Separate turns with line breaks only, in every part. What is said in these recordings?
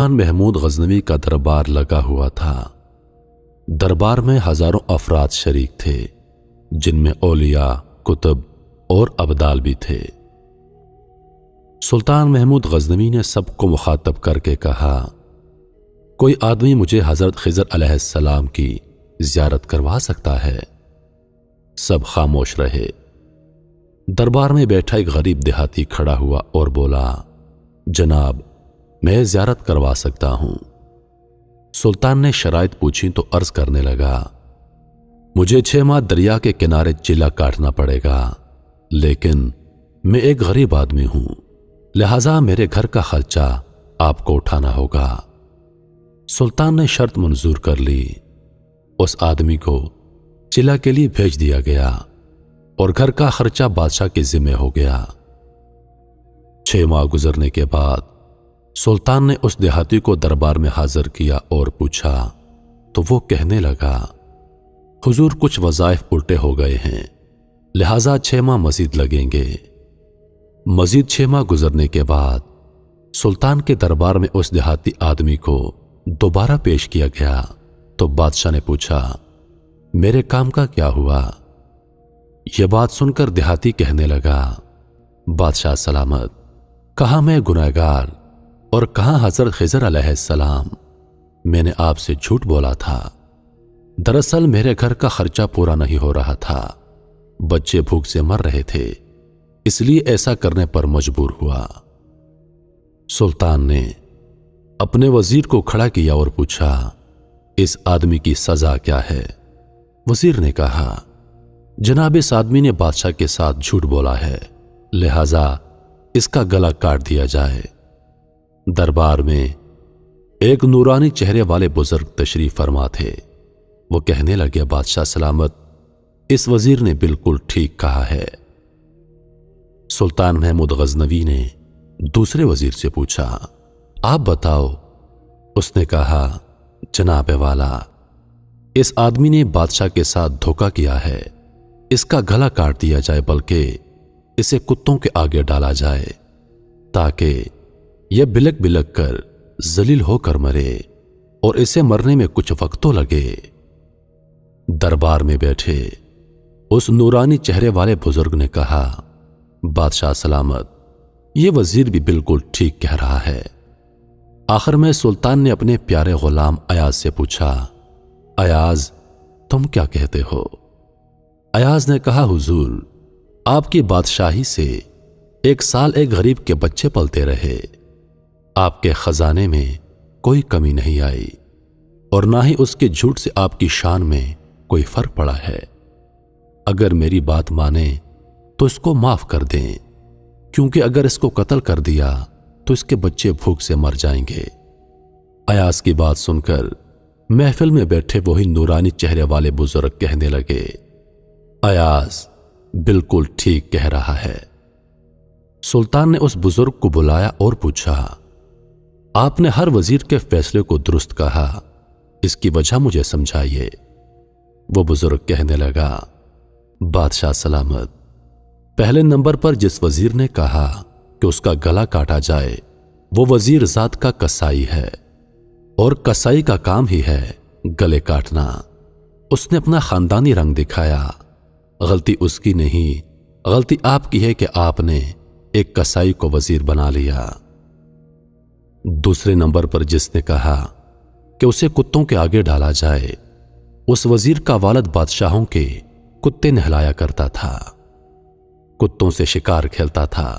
محمود غزنوی کا دربار لگا ہوا تھا۔ دربار میں ہزاروں افراد شریک تھے، جن میں اولیاء، کتب اور ابدال بھی تھے۔ سلطان محمود غزنوی نے سب کو مخاطب کر کے کہا، کوئی آدمی مجھے حضرت خضر علیہ السلام کی زیارت کروا سکتا ہے؟ سب خاموش رہے۔ دربار میں بیٹھا ایک غریب دیہاتی کھڑا ہوا اور بولا، جناب، میں زیارت کروا سکتا ہوں۔ سلطان نے شرائط پوچھی تو عرض کرنے لگا، مجھے 6 ماہ دریا کے کنارے چلا کاٹنا پڑے گا، لیکن میں ایک غریب آدمی ہوں، لہذا میرے گھر کا خرچہ آپ کو اٹھانا ہوگا۔ سلطان نے شرط منظور کر لی۔ اس آدمی کو چلا کے لیے بھیج دیا گیا اور گھر کا خرچہ بادشاہ کے ذمہ ہو گیا۔ 6 ماہ گزرنے کے بعد سلطان نے اس دیہاتی کو دربار میں حاضر کیا اور پوچھا تو وہ کہنے لگا، حضور، کچھ وظائف الٹے ہو گئے ہیں، لہذا 6 ماہ مزید لگیں گے۔ مزید 6 ماہ گزرنے کے بعد سلطان کے دربار میں اس دیہاتی آدمی کو دوبارہ پیش کیا گیا تو بادشاہ نے پوچھا، میرے کام کا کیا ہوا؟ یہ بات سن کر دیہاتی کہنے لگا، بادشاہ سلامت، کہاں میں گنہگار اور کہاں حضرت خضر علیہ السلام، میں نے آپ سے جھوٹ بولا تھا۔ دراصل میرے گھر کا خرچہ پورا نہیں ہو رہا تھا، بچے بھوک سے مر رہے تھے، اس لیے ایسا کرنے پر مجبور ہوا۔ سلطان نے اپنے وزیر کو کھڑا کیا اور پوچھا، اس آدمی کی سزا کیا ہے؟ وزیر نے کہا، جناب، اس آدمی نے بادشاہ کے ساتھ جھوٹ بولا ہے، لہذا اس کا گلا کاٹ دیا جائے۔ دربار میں ایک نورانی چہرے والے بزرگ تشریف فرما تھے۔ وہ کہنے لگے، بادشاہ سلامت، اس وزیر نے بالکل ٹھیک کہا ہے۔ سلطان محمود غزنوی نے دوسرے وزیر سے پوچھا، آپ بتاؤ۔ اس نے کہا، جناب والا، اس آدمی نے بادشاہ کے ساتھ دھوکہ کیا ہے، اس کا گلا کاٹ دیا جائے، بلکہ اسے کتوں کے آگے ڈالا جائے تاکہ یہ بلک بلک کر ذلیل ہو کر مرے اور اسے مرنے میں کچھ وقت تو لگے۔ دربار میں بیٹھے اس نورانی چہرے والے بزرگ نے کہا، بادشاہ سلامت، یہ وزیر بھی بالکل ٹھیک کہہ رہا ہے۔ آخر میں سلطان نے اپنے پیارے غلام ایاز سے پوچھا، ایاز، تم کیا کہتے ہو؟ ایاز نے کہا، حضور، آپ کی بادشاہی سے 1 سال ایک غریب کے بچے پلتے رہے، آپ کے خزانے میں کوئی کمی نہیں آئی اور نہ ہی اس کے جھوٹ سے آپ کی شان میں کوئی فرق پڑا ہے۔ اگر میری بات مانیں تو اس کو معاف کر دیں، کیونکہ اگر اس کو قتل کر دیا تو اس کے بچے بھوک سے مر جائیں گے۔ ایاز کی بات سن کر محفل میں بیٹھے وہی نورانی چہرے والے بزرگ کہنے لگے، ایاز بالکل ٹھیک کہہ رہا ہے۔ سلطان نے اس بزرگ کو بلایا اور پوچھا، آپ نے ہر وزیر کے فیصلے کو درست کہا، اس کی وجہ مجھے سمجھائیے۔ وہ بزرگ کہنے لگا، بادشاہ سلامت، پہلے نمبر پر جس وزیر نے کہا کہ اس کا گلا کاٹا جائے، وہ وزیر ذات کا کسائی ہے، اور کسائی کا کام ہی ہے گلے کاٹنا۔ اس نے اپنا خاندانی رنگ دکھایا، غلطی اس کی نہیں، غلطی آپ کی ہے کہ آپ نے ایک کسائی کو وزیر بنا لیا۔ دوسرے نمبر پر جس نے کہا کہ اسے کتوں کے آگے ڈالا جائے، اس وزیر کا والد بادشاہوں کے کتے نہلایا کرتا تھا، کتوں سے شکار کھیلتا تھا،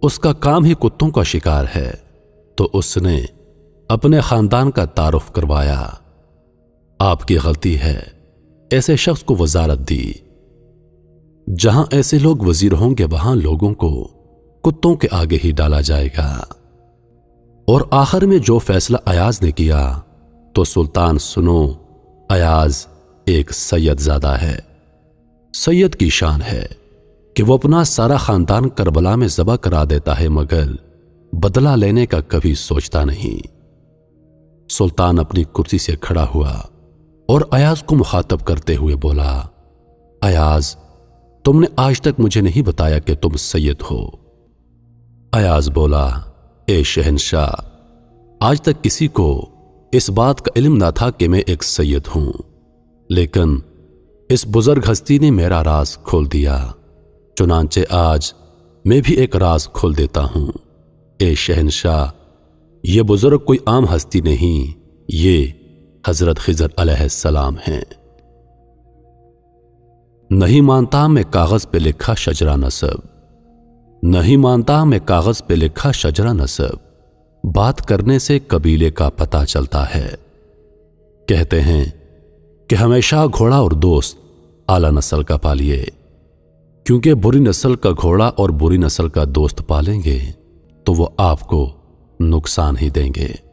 اس کا کام ہی کتوں کا شکار ہے، تو اس نے اپنے خاندان کا تعارف کروایا۔ آپ کی غلطی ہے ایسے شخص کو وزارت دی۔ جہاں ایسے لوگ وزیر ہوں گے وہاں لوگوں کو کتوں کے آگے ہی ڈالا جائے گا۔ اور آخر میں جو فیصلہ ایاز نے کیا تو سلطان سنو، ایاز ایک سید زادہ ہے۔ سید کی شان ہے کہ وہ اپنا سارا خاندان کربلا میں ذبح کرا دیتا ہے، مگر بدلہ لینے کا کبھی سوچتا نہیں۔ سلطان اپنی کرسی سے کھڑا ہوا اور ایاز کو مخاطب کرتے ہوئے بولا، ایاز، تم نے آج تک مجھے نہیں بتایا کہ تم سید ہو۔ ایاز بولا، اے شہنشاہ، آج تک کسی کو اس بات کا علم نہ تھا کہ میں ایک سید ہوں، لیکن اس بزرگ ہستی نے میرا راز کھول دیا۔ چنانچہ آج میں بھی ایک راز کھول دیتا ہوں۔ اے شہنشاہ، یہ بزرگ کوئی عام ہستی نہیں، یہ حضرت خضر علیہ السلام ہیں۔ نہیں مانتا میں کاغذ پہ لکھا شجرہ نسب، نہیں مانتا میں کاغذ پہ لکھا شجرہ نسب، بات کرنے سے قبیلے کا پتہ چلتا ہے۔ کہتے ہیں کہ ہمیشہ گھوڑا اور دوست اعلی نسل کا پالیے، کیونکہ بری نسل کا گھوڑا اور بری نسل کا دوست پالیں گے تو وہ آپ کو نقصان ہی دیں گے۔